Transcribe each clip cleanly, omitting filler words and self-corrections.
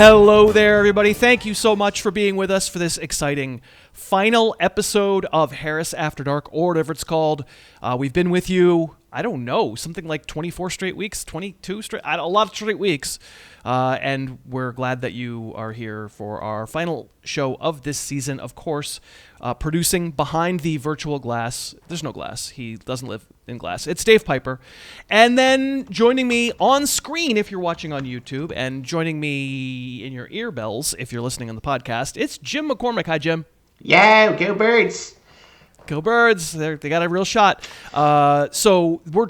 Hello there, everybody. Thank you so much for being with us for this exciting final episode of Harris After Dark, or whatever it's called. We've been with you, I don't know, something like 24 straight weeks, 22 straight, a lot of straight weeks. And we're glad that you are here for our final show of this season. Of course, producing behind the virtual glass. There's no glass. He doesn't live in glass. It's Dave Pyper. And then joining me on screen if you're watching on YouTube, and joining me in your earbells if you're listening on the podcast, it's Jim McCormick. Hi, Jim. Yeah, go Birds. Go Birds. They got a real shot. So we're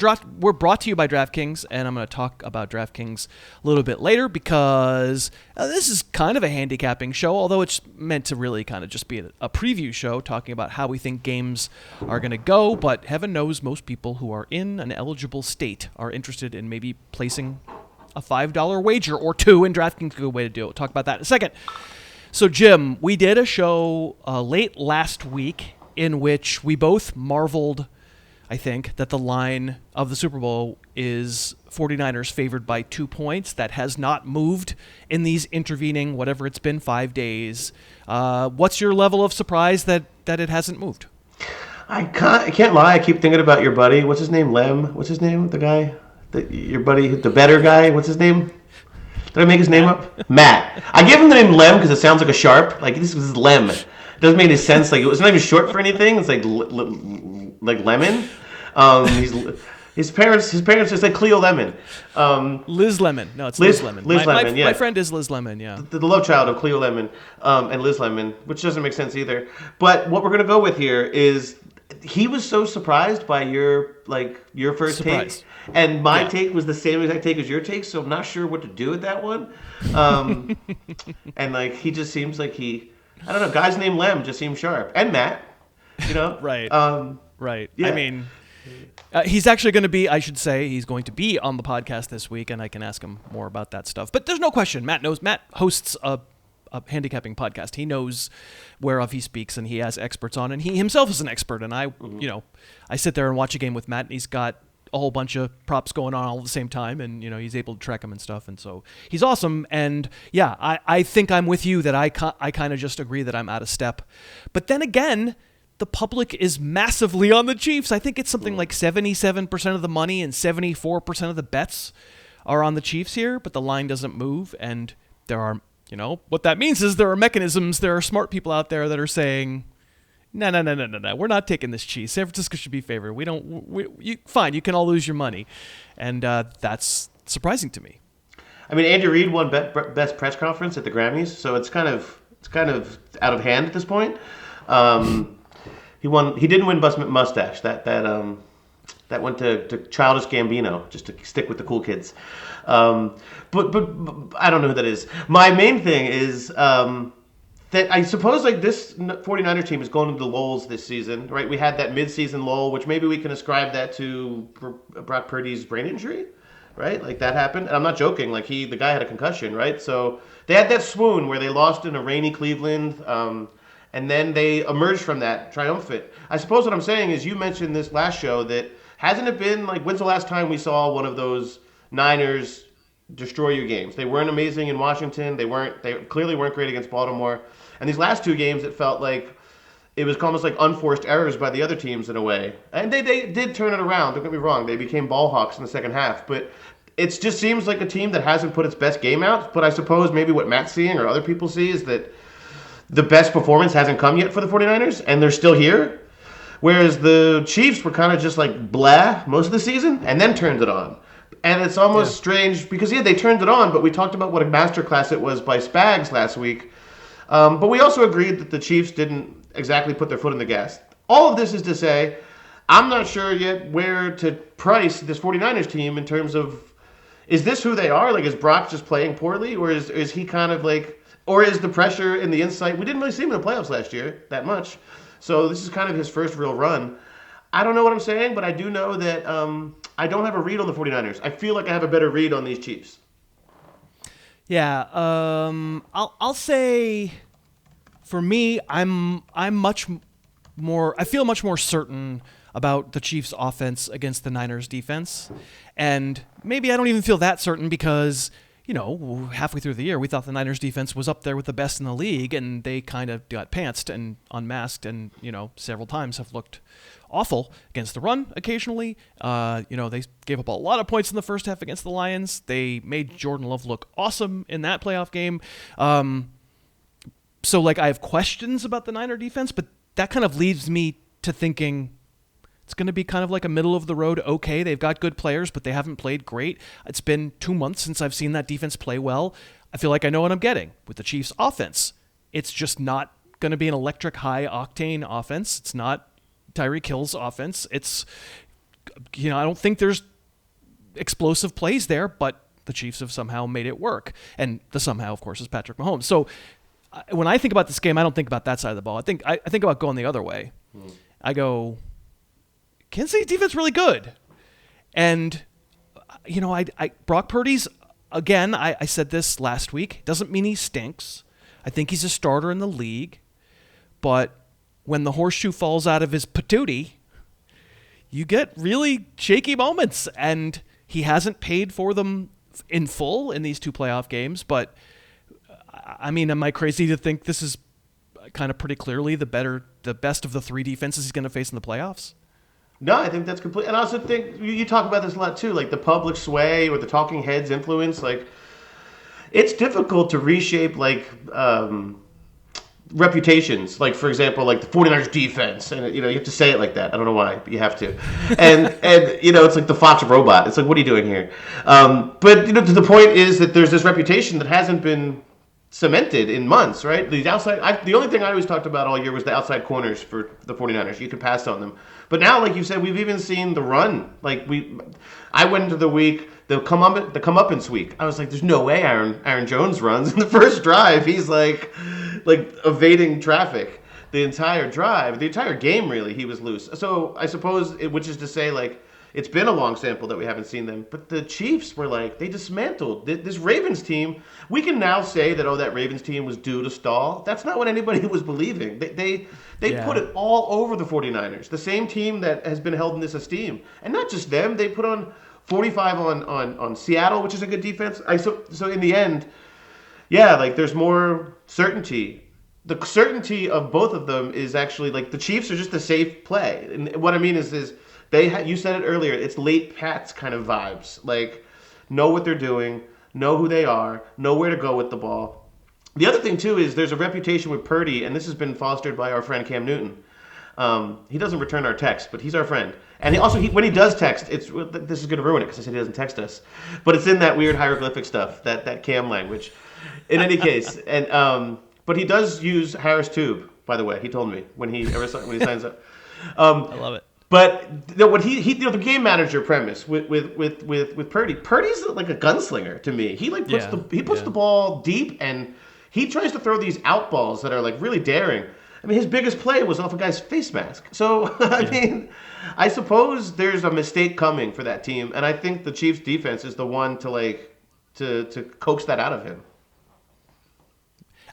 brought to you by DraftKings, and I'm going to talk about DraftKings a little bit later because this is kind of a handicapping show, although it's meant to really kind of just be a preview show talking about how we think games are going to go. But heaven knows most people who are in an eligible state are interested in maybe placing a $5 wager or two, and DraftKings is a good way to do it. We'll talk about that in a second. So, Jim, we did a show late last week in which we both marveled, I think, that the line of the Super Bowl is 49ers favored by 2 points. That has not moved in these intervening, whatever it's been, 5 days. What's your level of surprise that it hasn't moved? I can't lie. I keep thinking about your buddy. What's his name? Lem? What's his name? The guy? Your buddy, the better guy? What's his name? Did I make his name up? Matt. I give him the name Lem because it sounds like a sharp. Like, this is Lem. It doesn't make any sense. Like, it's not even short for anything. It's like like lemon. His parents just like Cleo Lemon. Liz Lemon. No, it's Liz Lemon. Lemon, yeah. My friend is Liz Lemon, yeah. The love child of Cleo Lemon and Liz Lemon, which doesn't make sense either. But what we're going to go with here is he was so surprised by your first take. And my take was the same exact take as your take, so I'm not sure what to do with that one. And like he just seems like I don't know, guys named Lem just seem sharp. And Matt, you know? Right. Right. Yeah. I mean, he's actually going to be, I should say, he's going to be on the podcast this week, and I can ask him more about that stuff. But there's no question, Matt hosts a handicapping podcast. He knows whereof he speaks, and he has experts on, and he himself is an expert. And I sit there and watch a game with Matt, and he's got a whole bunch of props going on all at the same time, and he's able to track them and stuff, and so he's awesome. And yeah, I think I'm with you that I kind of just agree that I'm out of step. But then again, the public is massively on the Chiefs. I think it's something like 77% of the money and 74% of the bets are on the Chiefs here, but the line doesn't move. And there are, what that means is there are mechanisms, there are smart people out there that are saying, No. We're not taking this cheese. San Francisco should be favored. Fine, you can all lose your money. And that's surprising to me. I mean, Andy Reid won best press conference at the Grammys, so it's kind of out of hand at this point. He didn't win Best Mustache. That went to Childish Gambino, just to stick with the cool kids. But I don't know who that is. My main thing is that I suppose like this 49ers team is going into lulls this season, right? We had that mid-season lull, which maybe we can ascribe that to Brock Purdy's brain injury, right? Like that happened. And I'm not joking. Like the guy had a concussion, right? So they had that swoon where they lost in a rainy Cleveland, and then they emerged from that triumphant. I suppose what I'm saying is you mentioned this last show that hasn't it been like when's the last time we saw one of those Niners destroy your games? They weren't amazing in Washington. They clearly weren't great against Baltimore. And these last two games, it felt like it was almost like unforced errors by the other teams in a way. And they did turn it around. Don't get me wrong. They became ball hawks in the second half. But it just seems like a team that hasn't put its best game out. But I suppose maybe what Matt's seeing or other people see is that the best performance hasn't come yet for the 49ers, and they're still here. Whereas the Chiefs were kind of just like blah most of the season and then turned it on. And it's almost strange because, they turned it on, but we talked about what a masterclass it was by Spags last week. But we also agreed that the Chiefs didn't exactly put their foot in the gas. All of this is to say, I'm not sure yet where to price this 49ers team in terms of, is this who they are? Like, is Brock just playing poorly? Or is he kind of like, or is the pressure and the insight, we didn't really see him in the playoffs last year that much. So this is kind of his first real run. I don't know what I'm saying, but I do know that I don't have a read on the 49ers. I feel like I have a better read on these Chiefs. Yeah, I'll say for me, I'm much more. I feel much more certain about the Chiefs' offense against the Niners' defense, and maybe I don't even feel that certain because halfway through the year, we thought the Niners defense was up there with the best in the league, and they kind of got pantsed and unmasked and, several times have looked awful against the run occasionally. They gave up a lot of points in the first half against the Lions. They made Jordan Love look awesome in that playoff game. So I have questions about the Niner defense, but that kind of leads me to thinking it's going to be kind of like a middle of the road. Okay, they've got good players, but they haven't played great. It's been 2 months since I've seen that defense play well. I feel like I know what I'm getting with the Chiefs offense. It's just not going to be an electric high octane offense. It's not Tyreek Hill's offense. It's, I don't think there's explosive plays there, but the Chiefs have somehow made it work. And the somehow, of course, is Patrick Mahomes. So when I think about this game, I don't think about that side of the ball. I think about going the other way. I go, Kansas City defense really good. And, Brock Purdy's, again, I said this last week, doesn't mean he stinks. I think he's a starter in the league. But when the horseshoe falls out of his patootie, you get really shaky moments. And he hasn't paid for them in full in these 2 playoff games. But, am I crazy to think this is kind of pretty clearly the best of the 3 defenses he's going to face in the playoffs? No, I think that's complete. And I also think you talk about this a lot too, like the public sway or the talking heads influence. Like, it's difficult to reshape reputations. Like, for example, like the 49ers defense, and you have to say it like that. I don't know why, but you have to. And it's like the Fox robot. It's like, what are you doing here? But to the point is that there's this reputation that hasn't been cemented in months, right? The only thing I always talked about all year was the outside corners for the 49ers. You could pass on them. But now, like you said, we've even seen the run. I went into the week, the comeuppance week. I was like, there's no way Aaron Jones runs in the first drive. He's like evading traffic the entire drive, the entire game. Really, he was loose. So I suppose, which is to say, it's been a long sample that we haven't seen them. But the Chiefs were they dismantled this Ravens team. We can now say that, that Ravens team was due to stall. That's not what anybody was believing. They put it all over the 49ers, the same team that has been held in this esteem. And not just them. They put on 45 on Seattle, which is a good defense. So in the end, there's more certainty. The certainty of both of them is actually, the Chiefs are just a safe play. And what I mean is you said it earlier, it's late Pats kind of vibes. Know what they're doing, know who they are, know where to go with the ball. The other thing, too, is there's a reputation with Purdy, and this has been fostered by our friend Cam Newton. He doesn't return our texts, but he's our friend. And when he does text, this is going to ruin it because I said he doesn't text us. But it's in that weird hieroglyphic stuff, that Cam language. In any case, but he does use Harris Tube, by the way. He told me when he signs up. I love it. But the game manager premise with Purdy. Purdy's like a gunslinger to me. He puts the ball deep, and he tries to throw these out balls that are really daring. His biggest play was off a guy's face mask. So I suppose there's a mistake coming for that team, and I think the Chiefs defense is the one to coax that out of him.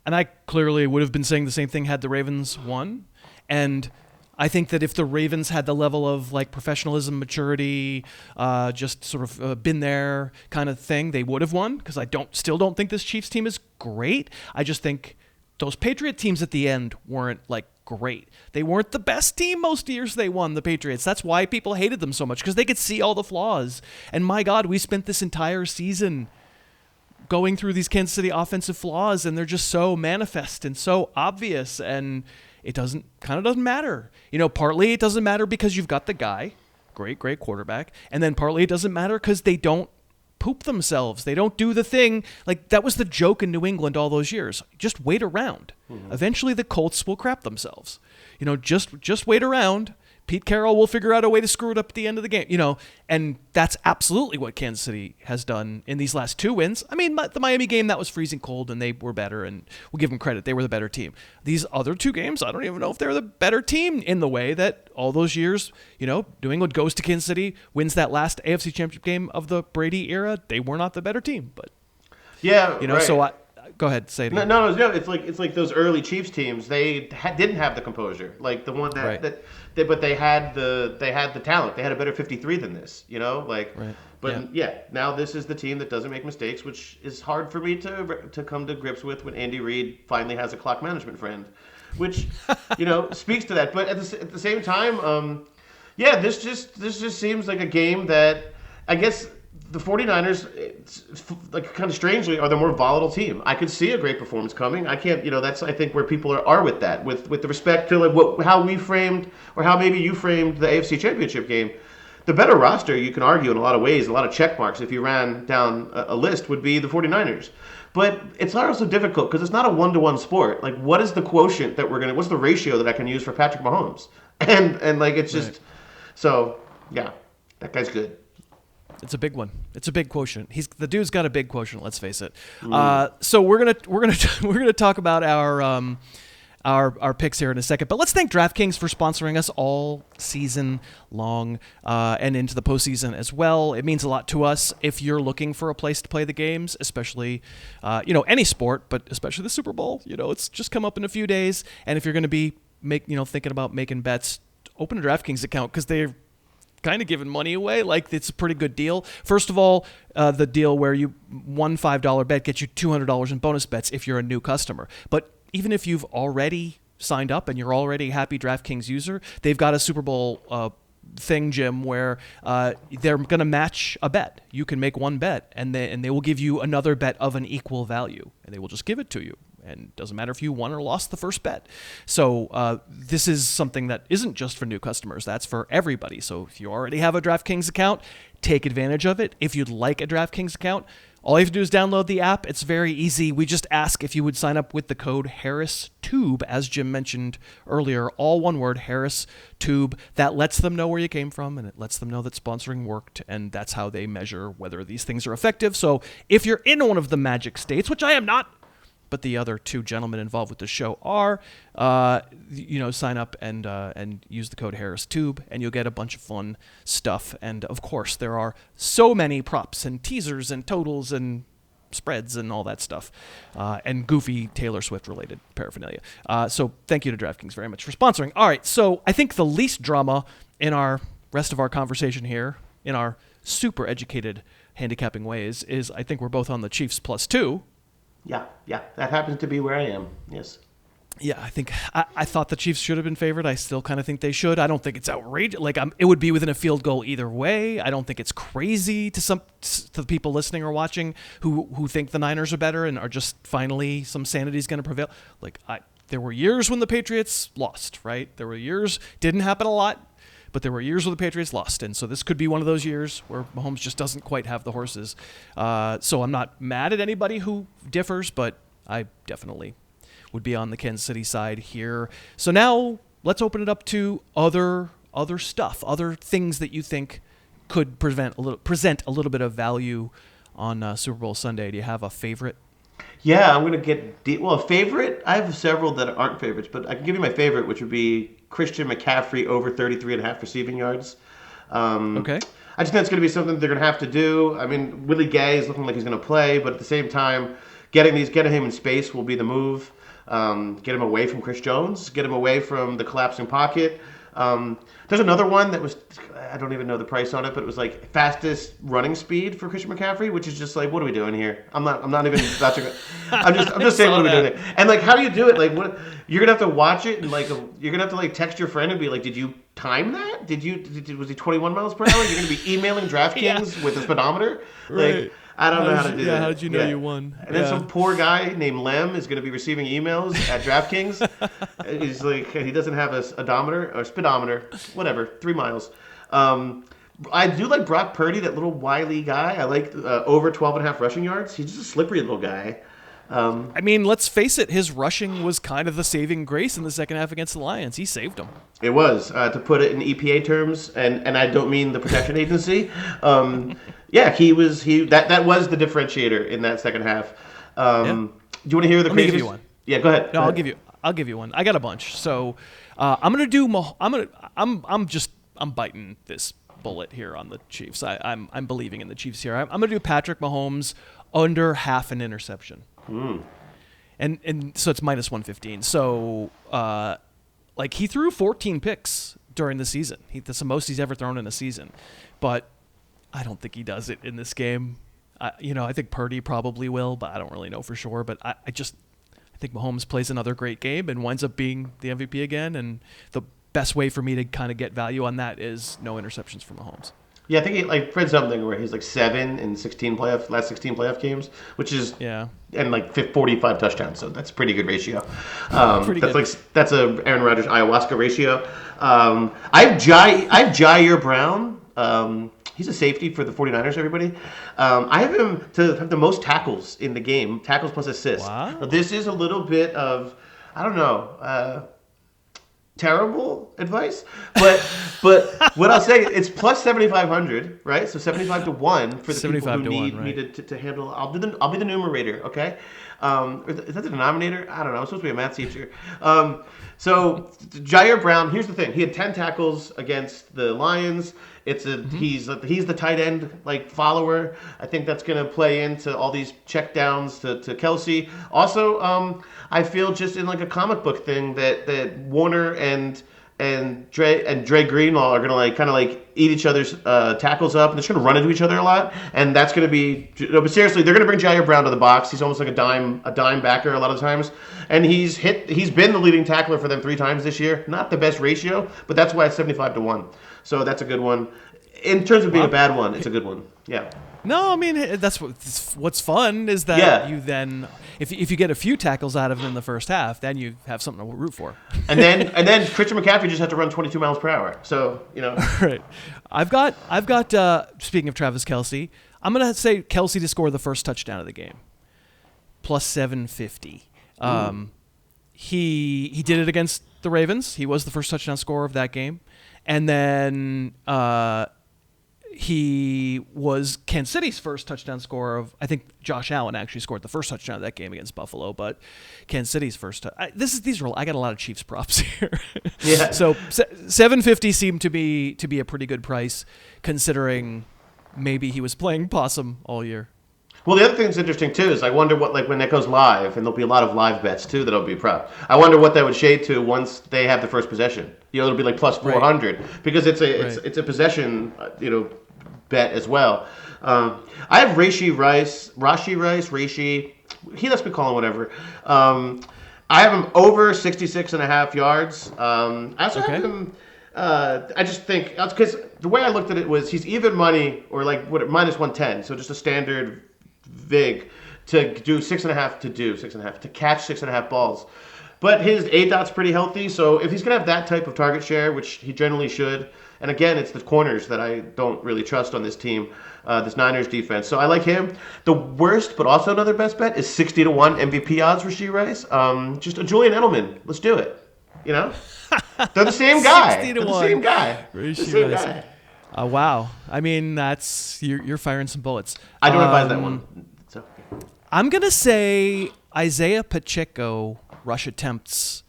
And I clearly would have been saying the same thing had the Ravens won, and I think that if the Ravens had the level of professionalism, maturity, just sort of been there kind of thing, they would have won, because I still don't think this Chiefs team is great. I just think those Patriot teams at the end weren't great. They weren't the best team most years they won, the Patriots. That's why people hated them so much, because they could see all the flaws. And my God, we spent this entire season going through these Kansas City offensive flaws, and they're just so manifest and so obvious, and it doesn't matter. Partly it doesn't matter because you've got the guy, great quarterback, and then partly it doesn't matter because they don't poop themselves. They don't do the thing. That was the joke in New England all those years. Just wait around. Mm-hmm. Eventually the Colts will crap themselves. Just wait around. Pete Carroll will figure out a way to screw it up at the end of the game, and that's absolutely what Kansas City has done in these last 2 wins. The Miami game, that was freezing cold, and they were better, and we'll give them credit. They were the better team. These other 2 games, I don't even know if they're the better team in the way that all those years, New England goes to Kansas City, wins that last AFC Championship game of the Brady era. They were not the better team, but right. So Go ahead, say it No, again. no. It's like those early Chiefs teams. They didn't have the composure, like the one Right. but they had the talent. They had a better 53 than this, Right. But now this is the team that doesn't make mistakes, which is hard for me to come to grips with when Andy Reid finally has a clock management friend, which speaks to that. But at the same time, this just seems like a game that I guess the 49ers, like kind of strangely, are the more volatile team. I could see a great performance coming. I can't, that's I think where people are with that, with the respect to like how we framed or how maybe you framed the AFC Championship game. The better roster, you can argue in a lot of ways, a lot of check marks if you ran down a list, would be the 49ers. But it's also difficult because it's not a one-to-one sport. Like, what is the quotient that what's the ratio that I can use for Patrick Mahomes? And like, it's just, so, yeah, that guy's good. It's a big one. It's a big quotient. The dude's got a big quotient. Let's face it. So we're gonna talk about our picks here in a second. But let's thank DraftKings for sponsoring us all season long and into the postseason as well. It means a lot to us if you're looking for a place to play the games, especially any sport, but especially the Super Bowl. It's just come up in a few days, and if you're going to be thinking about making bets, open a DraftKings account because they're kind of giving money away. Like, it's a pretty good deal. First of all, the deal where one $5 bet gets you $200 in bonus bets if you're a new customer. But even if you've already signed up and you're already a happy DraftKings user, they've got a Super Bowl thing, Jim, where they're going to match a bet. You can make one bet, and they will give you another bet of an equal value, and they will just give it to you. And it doesn't matter if you won or lost the first bet. So this is something that isn't just for new customers. That's for everybody. So if you already have a DraftKings account, take advantage of it. If you'd like a DraftKings account, all you have to do is download the app. It's very easy. We just ask if you would sign up with the code HarrisTube, as Jim mentioned earlier, all one word, HarrisTube. That lets them know where you came from, and it lets them know that sponsoring worked, and that's how they measure whether these things are effective. So if you're in one of the magic states, which I am not, but the other two gentlemen involved with the show are, sign up and use the code HarrisTube, and you'll get a bunch of fun stuff. And, of course, there are so many props and teasers and totals and spreads and all that stuff, and goofy Taylor Swift-related paraphernalia. So thank you to DraftKings very much for sponsoring. All right, so I think the least drama in our rest of our conversation here, in our super educated handicapping ways, is I think we're both on the Chiefs +2. Yeah, that happens to be where I am. Yes. Yeah, I think I thought the Chiefs should have been favored. I still kind of think they should. I don't think it's outrageous. Like, it would be within a field goal either way. I don't think it's crazy to the people listening or watching who think the Niners are better and are just finally some sanity is going to prevail. Like, there were years when the Patriots lost, right? There were years, didn't happen a lot, but there were years where the Patriots lost. And so this could be one of those years where Mahomes just doesn't quite have the horses. So I'm not mad at anybody who differs, but I definitely would be on the Kansas City side here. So now let's open it up to other stuff, other things that you think could present a little bit of value on Super Bowl Sunday. Do you have a favorite? Yeah, I'm going to get a favorite. I have several that aren't favorites, but I can give you my favorite, which would be Christian McCaffrey over 33.5 receiving yards. Okay. I just think it's going to be something they're going to have to do. I mean, Willie Gay is looking like he's going to play, but at the same time, getting him in space will be the move. Get him away from Chris Jones. Get him away from the collapsing pocket. There's another one that was, I don't even know the price on it, but it was like fastest running speed for Christian McCaffrey, which is just like, what are we doing here? I'm not even about to. I'm just saying, what are we doing here? And like, how do you do it? Like, what you're gonna have to watch it, and like, you're gonna have to like text your friend and be like, did you time that? Was he 21 miles per hour? You're gonna be emailing DraftKings with a speedometer, Right. like. I don't know how to do that. Yeah, how did you know you won? And then some poor guy named Lem is going to be receiving emails at DraftKings. He's like, he doesn't have a odometer or speedometer, whatever, 3 miles. I do like Brock Purdy, that little wily guy. I like over 12.5 rushing yards. He's just a slippery little guy. I mean, let's face it, his rushing was kind of the saving grace in the second half against the Lions. He saved them. It was, to put it in EPA terms, and I don't mean the protection agency. Yeah, that was the differentiator in that second half. Do you want to hear the craziest? Let me give you one. Yeah, go ahead. No, I'll give you one. I got a bunch. So I'm gonna do. I'm biting this bullet here on the Chiefs. I'm believing in the Chiefs here. I'm gonna do Patrick Mahomes under half an interception. and so it's minus 115. So like he threw 14 picks during the season. That's the most he's ever thrown in a season, but I don't think he does it in this game. I think Purdy probably will, but I don't really know for sure. But I think Mahomes plays another great game and winds up being the MVP again. And the best way for me to kind of get value on that is no interceptions for Mahomes. Yeah, I think he read something where he's like 7 in last 16 playoff games, which is and like 45 touchdowns. So that's a pretty good ratio. Pretty good. That's a Aaron Rodgers ayahuasca ratio. I have Ji'Ayir Brown. He's a safety for the 49ers, everybody. I have him to have the most tackles in the game, tackles plus assists. Wow. Now, this is a little bit of, I don't know, terrible advice. But what I'll say, it's plus 7,500, right? So 75 to 1 for the people who need me to handle. I'll be the numerator, okay? Is that the denominator? I don't know. I'm supposed to be a math teacher. So Ji'Ayir Brown, here's the thing. He had 10 tackles against the Lions. He's the tight end follower. I think that's going to play into all these check downs to Kelce. Also, I feel just in a comic book thing that Warner and Dre Greenlaw are going to eat each other's tackles up, and they're going to run into each other a lot. And that's going to be but seriously, they're going to bring Ji'Ayir Brown to the box. He's almost like a dime backer a lot of times, and he's been the leading tackler for them 3 times this year. Not the best ratio, but that's why it's 75 to 1. So that's a good one. In terms of being a bad one, it's a good one. Yeah. No, I mean that's what's fun is that you then if you get a few tackles out of him in the first half, then you have something to root for. And then Christian McCaffrey just had to run 22 miles per hour. So Right. I've got. Speaking of Travis Kelce, I'm gonna say Kelce to score the first touchdown of the game. Plus 750. He did it against the Ravens. He was the first touchdown scorer of that game, and then. He was Kansas City's first touchdown scorer of, I think Josh Allen actually scored the first touchdown of that game against Buffalo, but Kansas City's first. I got a lot of Chiefs props here. Yeah. So 750 seemed to be a pretty good price considering maybe he was playing possum all year. Well, the other thing that's interesting too is I wonder what when that goes live, and there'll be a lot of live bets too that'll be prop. I wonder what that would shade to once they have the first possession. It'll be plus 400 because it's a possession bet as well. I have Rashee Rice. He lets me call him whatever. I have him over 66.5 yards. I also have him. I just think because the way I looked at it was he's even money or minus 110, so just a standard vig to do 6.5 to catch 6.5 balls. But his ADOT's pretty healthy, so if he's going to have that type of target share, which he generally should, and again, it's the corners that I don't really trust on this team, this Niners defense. So I like him. The worst, but also another best bet, is 60 to 1 MVP odds for Rashee Rice. Just a Julian Edelman. Let's do it. They're the same guy. 60 to 1. The same guy. Rashee Rice. Wow. I mean, that's you're firing some bullets. I don't advise that one. So. I'm gonna say Isaiah Pacheco rush attempts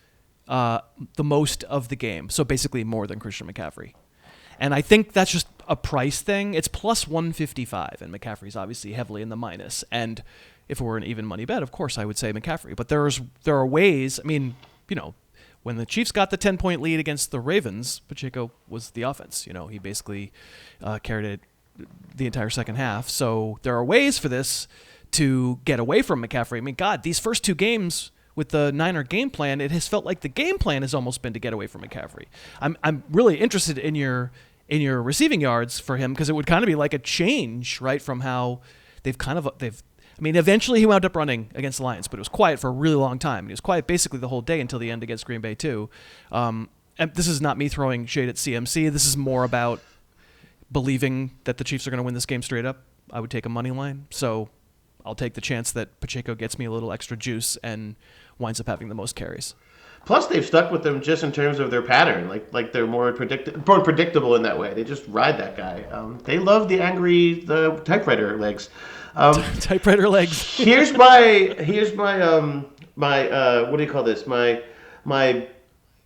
the most of the game. So basically more than Christian McCaffrey. And I think that's just a price thing. It's plus 155, and McCaffrey's obviously heavily in the minus. And if it were an even money bet, of course I would say McCaffrey. But there are ways. I mean, when the Chiefs got the 10-point lead against the Ravens, Pacheco was the offense. He basically carried it the entire second half. So there are ways for this to get away from McCaffrey. I mean, God, these first 2 games with the Niner game plan, it has felt like the game plan has almost been to get away from McCaffrey. I'm really interested in your receiving yards for him because it would kind of be like a change, right, from how eventually he wound up running against the Lions, but it was quiet for a really long time. He was quiet basically the whole day until the end against Green Bay too. And this is not me throwing shade at CMC. This is more about believing that the Chiefs are going to win this game straight up. I would take a money line. So I'll take the chance that Pacheco gets me a little extra juice and winds up having the most carries. Plus, they've stuck with them just in terms of their pattern. Like they're more predictable in that way. They just ride that guy. They love the angry typewriter legs. Typewriter legs. here's my what do you call this? My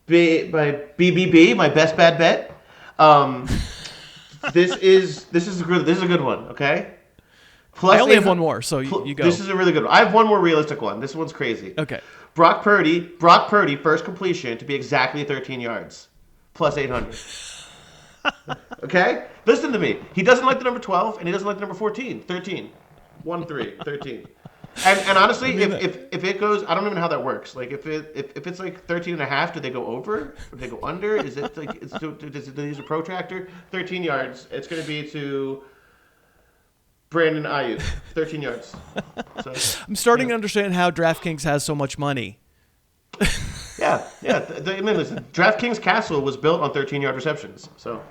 BBB, my best bad bet. This is a good one. Okay. Plus I only have 800 one more, so you go. This is a really good one. I have one more realistic one. This one's crazy. Okay. Brock Purdy, first completion to be exactly 13 yards, plus 800. Okay? Listen to me. He doesn't like the number 12, and he doesn't like the number 14. 13. 1, 3, 13. And honestly, if it goes, I don't even know how that works. Like if it's like 13 and a half, do they go over? Or do they go under? Is it like do they use a protractor? 13 yards. It's going to be to Brandon Ayuk, 13 yards. So, I'm starting to understand how DraftKings has so much money. Yeah. I mean, listen, DraftKings Castle was built on 13-yard receptions. So.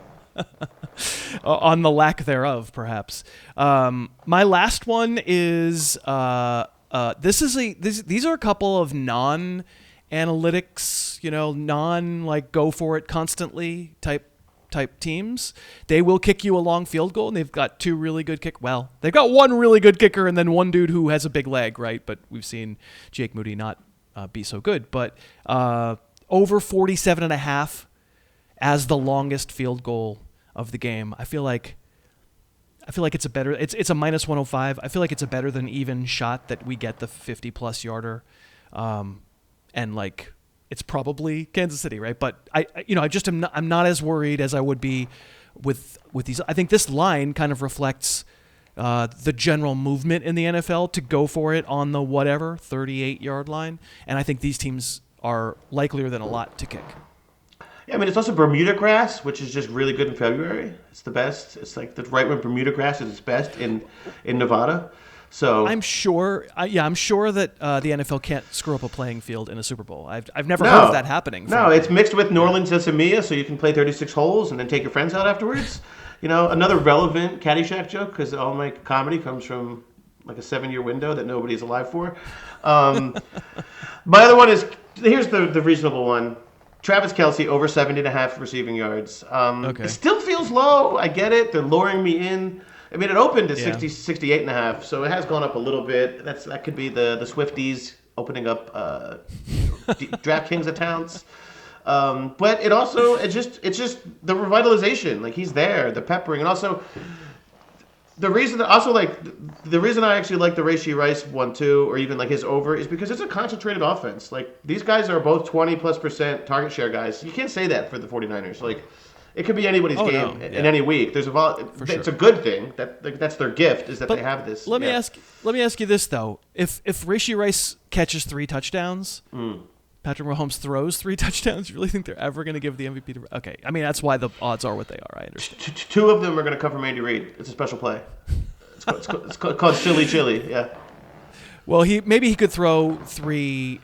On the lack thereof, perhaps. My last one is these are a couple of non-analytics, non like go for it constantly type teams. They will kick you a long field goal, and they've got two really good they've got one really good kicker and then one dude who has a big leg, right? But we've seen Jake Moody not be so good. But over 47.5 as the longest field goal of the game. I feel like it's a better. It's a minus 105. I feel like it's a better than even shot that we get the 50+ yarder, and like it's probably Kansas City, right? But I'm not as worried as I would be with these. I think this line kind of reflects the general movement in the NFL to go for it on the 38-yard line, and I think these teams are likelier than a lot to kick. Yeah, I mean, it's also Bermuda grass, which is just really good in February. It's the best. It's like right when Bermuda grass is its best in Nevada. So I'm sure that the NFL can't screw up a playing field in a Super Bowl. I've never heard of that happening. No, it's mixed with New Orleans Sesame, so you can play 36 holes and then take your friends out afterwards. Another relevant Caddyshack joke, because all my comedy comes from like a 7-year window that nobody's alive for. My other one is, here's the reasonable one. Travis Kelce over 70.5 receiving yards. Okay. It still feels low. I get it. They're luring me in. I mean, it opened at 68.5, so it has gone up a little bit. That could be the Swifties opening up DraftKings accounts. But it's just the revitalization. Like, he's there, the peppering, and also the reason I actually like the Rashee Rice one too, or even like his over, is because it's a concentrated offense. Like, these guys are both 20+% target share guys. You can't say that for the 49ers. Like, it could be anybody's game in any week. It's a good thing. That's their gift, is that they have this. Let me ask you this though: if Rashee Rice catches 3 touchdowns, Patrick Mahomes throws 3 touchdowns, you really think they're ever going to give the MVP to? Okay, I mean, that's why the odds are what they are. I understand. 2 of them are going to come from Andy Reid. It's a special play. It's called Chili. Yeah. Well, maybe he could throw 3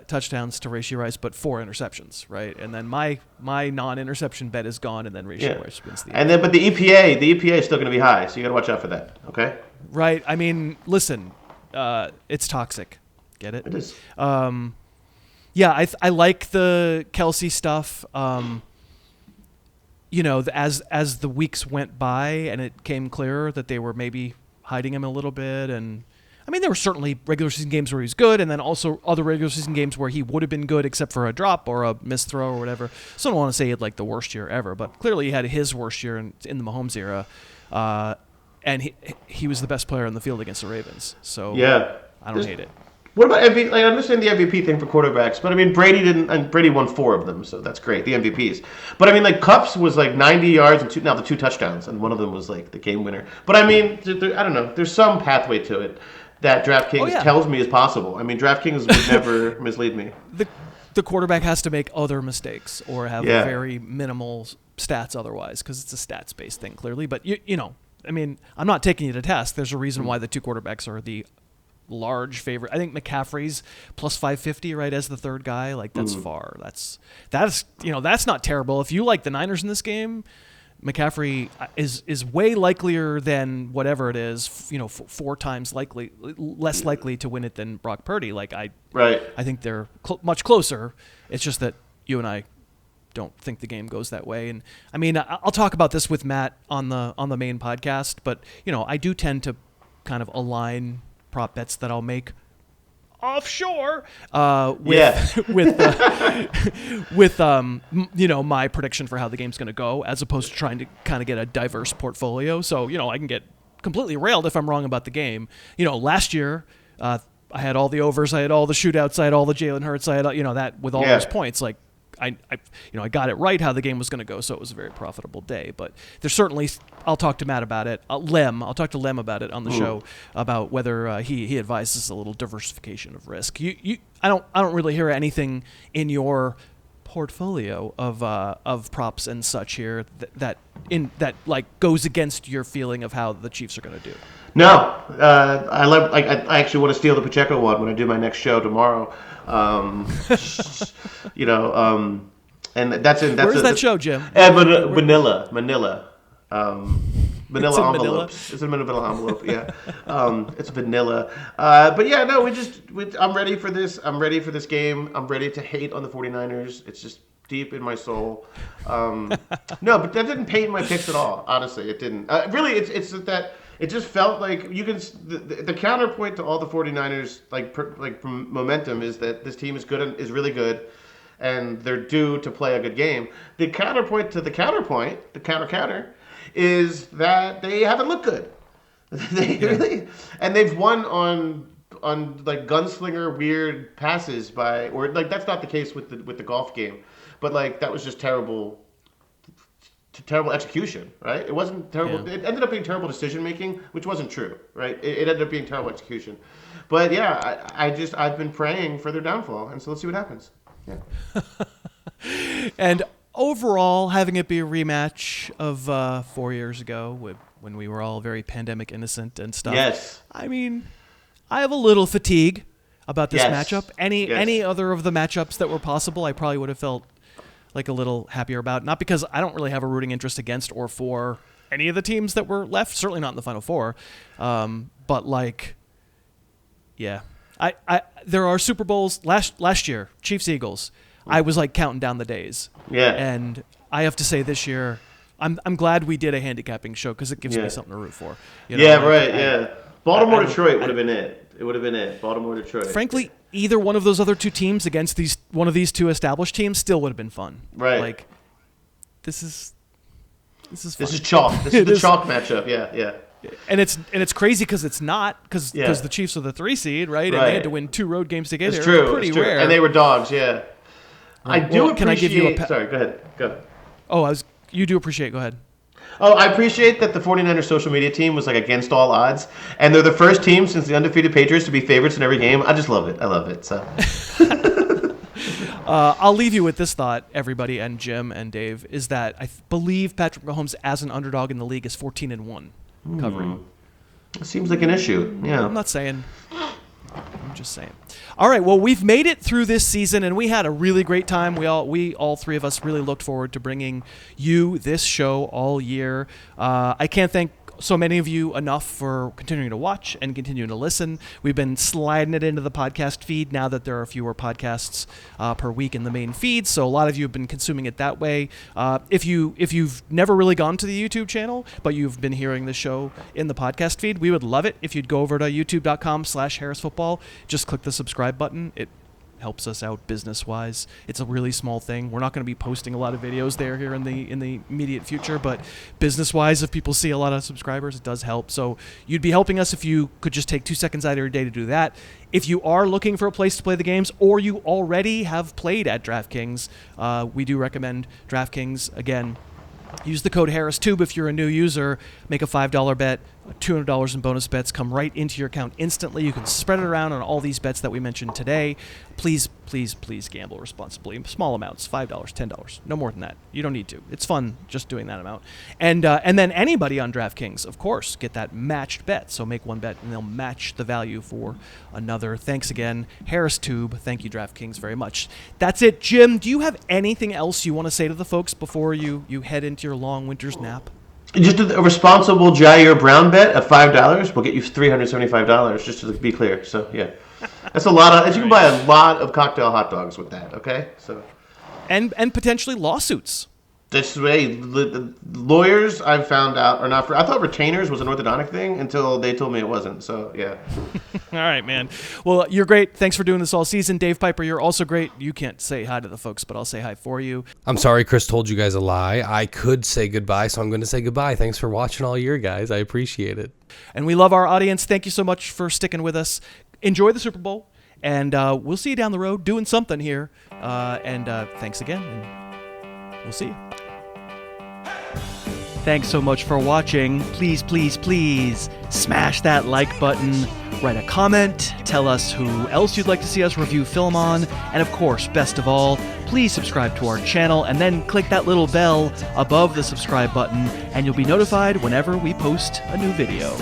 touchdowns to Rashee Rice, but 4 interceptions, right? And then my non-interception bet is gone, and then Rashee Rice wins the. And then, but the EPA is still going to be high, so you got to watch out for that. Okay. Right. I mean, listen, it's toxic. Get it? It is. Yeah, I like the Kelce stuff. As the weeks went by and it came clearer that they were maybe hiding him a little bit, and I mean, there were certainly regular season games where he was good, and then also other regular season games where he would have been good except for a drop or a missed throw or whatever. So I don't want to say he had like the worst year ever, but clearly he had his worst year in the Mahomes era, and he was the best player on the field against the Ravens. So I don't hate it. What about MVP? Like, I understand the MVP thing for quarterbacks, but I mean, Brady won 4 of them, so that's great, the MVPs. But I mean, like, Kupp's was like 90 yards and the 2 touchdowns, and one of them was like the game winner. But I mean, I don't know, there's some pathway to it that DraftKings tells me is possible. I mean, DraftKings would never mislead me. The quarterback has to make other mistakes or have very minimal stats otherwise, because it's a stats-based thing, clearly. But, I mean, I'm not taking you to task. There's a reason why the 2 quarterbacks are the large favorite. I think McCaffrey's plus 550, right, as the third guy. Like, that's far. That's not terrible. If you like the Niners in this game, McCaffrey is way likelier than whatever it is, 4 times less likely to win it than Brock Purdy. Like, I think they're much closer. It's just that you and I don't think the game goes that way. And I mean, I'll talk about this with Matt on the main podcast, but I do tend to kind of align prop bets that I'll make offshore with my prediction for how the game's going to go, as opposed to trying to kind of get a diverse portfolio. So I can get completely railed if I'm wrong about the game. Last year, I had all the overs, I had all the shootouts, I had all the Jalen Hurts, I had that with all those points. Like I got it right how the game was going to go, so it was a very profitable day. But there's certainly, I'll talk to Matt about it. I'll talk to Lem about it on the show about whether he advises a little diversification of risk. I don't really hear anything in your portfolio of props and such here that goes against your feeling of how the Chiefs are going to do. No, I actually want to steal the Pacheco one when I do my next show tomorrow. And that's in. Where's that show, Jim? Manila. Manila Manila? envelopes. It's a Manila envelope. Yeah, it's vanilla. But yeah, no, I'm ready for this. I'm ready for this game. I'm ready to hate on the 49ers. It's just deep in my soul. No, but that didn't paint my picks at all. Honestly, it didn't. Really, it's that. It just felt like you can. The counterpoint to all the 49ers from momentum is that this team is good and is really good, and they're due to play a good game. The counterpoint to the counterpoint, the counter, is that they haven't looked good. Really, and they've won on like gunslinger weird passes that's not the case with the golf game, but that was just terrible execution, right? It wasn't terrible. Yeah. It ended up being terrible decision making, which wasn't true, right? It ended up being terrible execution. But yeah, I've been praying for their downfall, and so let's see what happens. Yeah. And overall, having it be a rematch of 4 years ago when we were all very pandemic innocent and stuff. Yes. I mean, I have a little fatigue about this matchup. Any other of the matchups that were possible, I probably would have felt a little happier about. Not because I don't really have a rooting interest against or for any of the teams that were left, certainly not in the Final Four. But there are Super Bowls last year, Chiefs Eagles. I was counting down the days. Yeah. And I have to say this year, I'm glad we did a handicapping show because it gives me something to root for. Baltimore Detroit would have been it. It would have been it. Baltimore Detroit. Frankly, either one of those other two teams against one of these two established teams still would have been fun. Right. This is fun. This is chalk. This is the chalk matchup. Yeah. And it's crazy because it's not because the Chiefs are the 3 seed, right? And they had to win 2 road games to get there. It's true. Pretty rare. And they were dogs. Yeah. Right. I do appreciate. Can I give you sorry. Go ahead. Go. Oh, you do appreciate. Go ahead. Oh, I appreciate that the 49ers social media team was against all odds, and they're the first team since the undefeated Patriots to be favorites in every game. I just love it. I love it. So. I'll leave you with this thought, everybody, and Jim and Dave, is that I believe Patrick Mahomes as an underdog in the league is 14-1 covering. It seems like an issue. Yeah. I'm not saying. I'm just saying. All right, well, we've made it through this season, and we had a really great time. We all three of us really looked forward to bringing you this show all year. I can't thank so many of you enough for continuing to watch and continuing to listen. We've been sliding it into the podcast feed now that there are fewer podcasts per week in the main feed, so a lot of you have been consuming it that way. If you've never really gone to the YouTube channel, but you've been hearing the show in the podcast feed, we would love it if you'd go over to youtube.com/HarrisFootball. Just click the subscribe button. It helps us out business-wise. It's a really small thing. We're not going to be posting a lot of videos there here in the immediate future, but business-wise, if people see a lot of subscribers, it does help. So you'd be helping us if you could just take 2 seconds out of your day to do that. If you are looking for a place to play the games, or you already have played at DraftKings, we do recommend DraftKings. Again, use the code HarrisTube if you're a new user. Make a $5 bet. $200 in bonus bets come right into your account instantly. You can spread it around on all these bets that we mentioned today. Please, please, please gamble responsibly. Small amounts, $5, $10, no more than that. You don't need to. It's fun just doing that amount. And then anybody on DraftKings, of course, get that matched bet. So make one bet and they'll match the value for another. Thanks again, HarrisTube. Thank you, DraftKings, very much. That's it. Jim, do you have anything else you want to say to the folks before you head into your long winter's nap? Just a responsible Ji'Ayir Brown bet of $5 will get you $375. Just to be clear. So yeah, that's a lot of. You can buy a lot of cocktail hot dogs with that. Okay, so and potentially lawsuits. This way, the lawyers I've found out are not. I thought retainers was an orthodontic thing until they told me it wasn't. So yeah. All right, man. Well, you're great. Thanks for doing this all season, Dave Pyper. You're also great. You can't say hi to the folks, but I'll say hi for you. I'm sorry, Chris told you guys a lie. I could say goodbye, so I'm going to say goodbye. Thanks for watching all year, guys. I appreciate it. And we love our audience. Thank you so much for sticking with us. Enjoy the Super Bowl, and we'll see you down the road doing something here. And thanks again, and we'll see you. Thanks so much for watching. Please, please, please smash that like button, write a comment, tell us who else you'd like to see us review film on, and of course, best of all, please subscribe to our channel and then click that little bell above the subscribe button and you'll be notified whenever we post a new video.